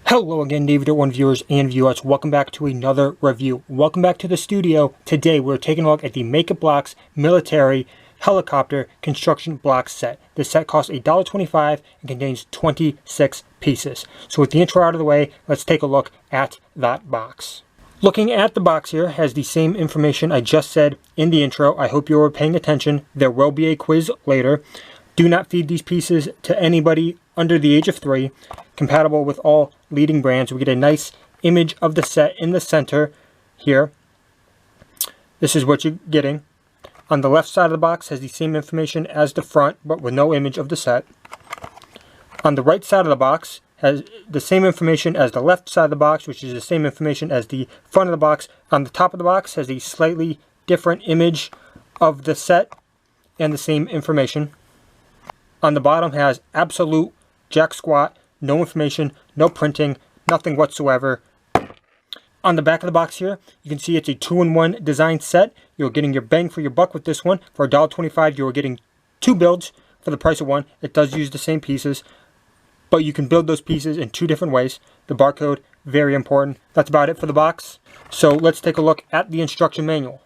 Hello again, Navy.1 viewers and viewers. Welcome back to another review. Welcome back to the studio. Today we're taking a look at the Make It Blocks Military Helicopter Construction Block Set. This set costs $1.25 and contains 26 pieces. So with the intro out of the way, let's take a look at that box. Looking at the box here has the same information I just said in the intro. I hope you were paying attention. There will be a quiz later. Do not feed these pieces to anybody under the age of 3. Compatible with all leading brands. We get a nice image of the set in the center here. This is what you're getting. On the left side of the box has the same information as the front, but with no image of the set. On the right side of the box has the same information as the left side of the box, which is the same information as the front of the box. On the top of the box has a slightly different image of the set and the same information. On the bottom has absolute jack squat, no information, no printing, nothing whatsoever. On the back of the box here, you can see it's a 2-in-1 design set. You're getting your bang for your buck with this one. For $1.25, you're getting 2 builds for the price of 1. It does use the same pieces, but you can build those pieces in 2 different ways. The barcode, very important. That's about it for the box. So let's take a look at the instruction manual.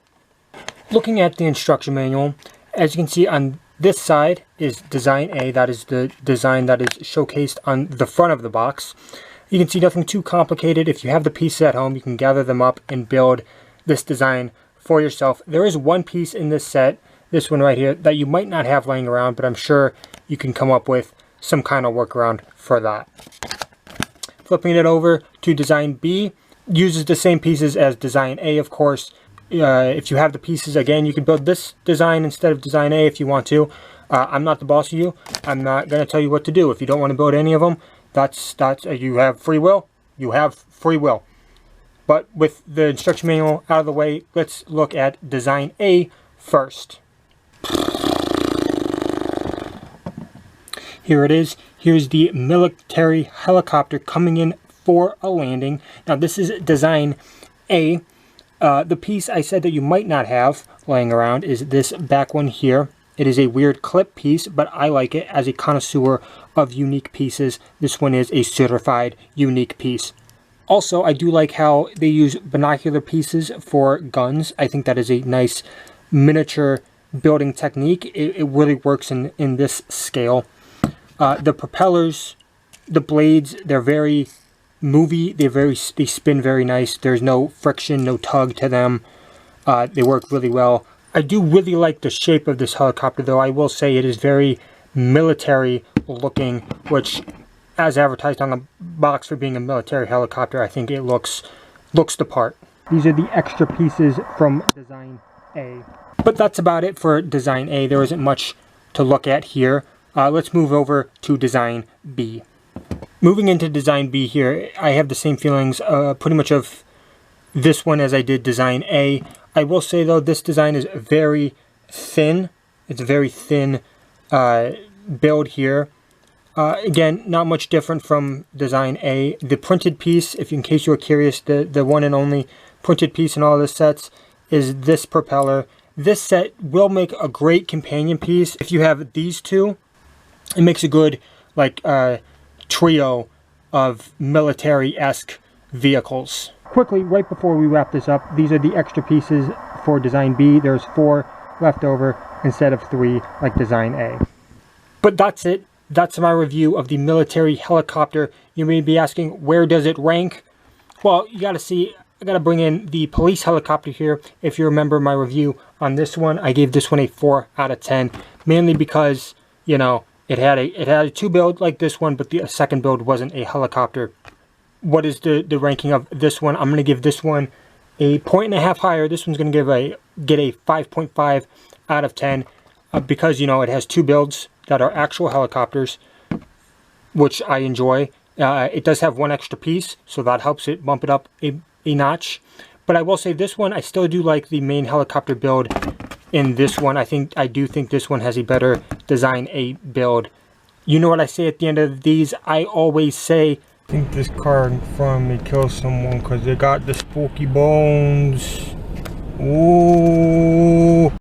Looking at the instruction manual, as you can see on this side is Design A. That is the design that is showcased on the front of the box. You can see nothing too complicated. If you have the pieces at home, you can gather them up and build this design for yourself. There is one piece in this set, this one right here, that you might not have laying around, but I'm sure you can come up with some kind of workaround for that. Flipping it over to Design B, uses the same pieces as Design A, of course. If you have the pieces, again, you can build this design instead of Design A if you want to. I'm not the boss of you. I'm not going to tell you what to do. If you don't want to build any of them, that's you have free will. You have free will. But with the instruction manual out of the way, let's look at Design A first. Here it is. Here's the military helicopter coming in for a landing. Now this is Design A. The piece I said that you might not have laying around is this back one here. It is a weird clip piece, but I like it. As a connoisseur of unique pieces, this one is a certified unique piece. Also, I do like how they use binocular pieces for guns. I think that is a nice miniature building technique. It really works in this scale. The propellers, the blades, they're very movie. They spin very nice. There's no friction, no tug to them. They work really well. I do really like the shape of this helicopter, though. I will say it is very military looking, which, as advertised on the box for being a military helicopter, I think it looks the part. These are the extra pieces from Design A. But that's about it for Design A. There isn't much to look at here. Let's move over to Design B. Moving into Design B here, I have the same feelings pretty much of this one as I did Design A. I will say, though, this design is very thin. It's a very thin build here. Again, not much different from Design A. The printed piece, in case you were curious, the one and only printed piece in all the sets is this propeller. This set will make a great companion piece. If you have these two, it makes a good, like, trio of military-esque vehicles. Quickly, right before we wrap this up, these are the extra pieces for Design B. There's 4 left over instead of 3 like Design A. But that's it. That's my review of the military helicopter. You may be asking, where does it rank? Well, you gotta see, I gotta bring in the police helicopter here. If you remember my review on this one, I gave this one a 4 out of 10, mainly because, you know, it had a 2 build like this one, but the second build wasn't a helicopter. What is the ranking of this one? I'm going to give this one a 1.5 higher. This one's going to get a 5.5 out of 10 because, you know, it has 2 builds that are actual helicopters, which I enjoy. It does have 1 extra piece, so that helps it bump it up a notch. But I will say this one, I still do like the main helicopter build in this one. I do think this one has a better Design A build. You know what I say at the end of these? I always say, I think this car in front of me killed someone because they got the spooky bones. Ooh.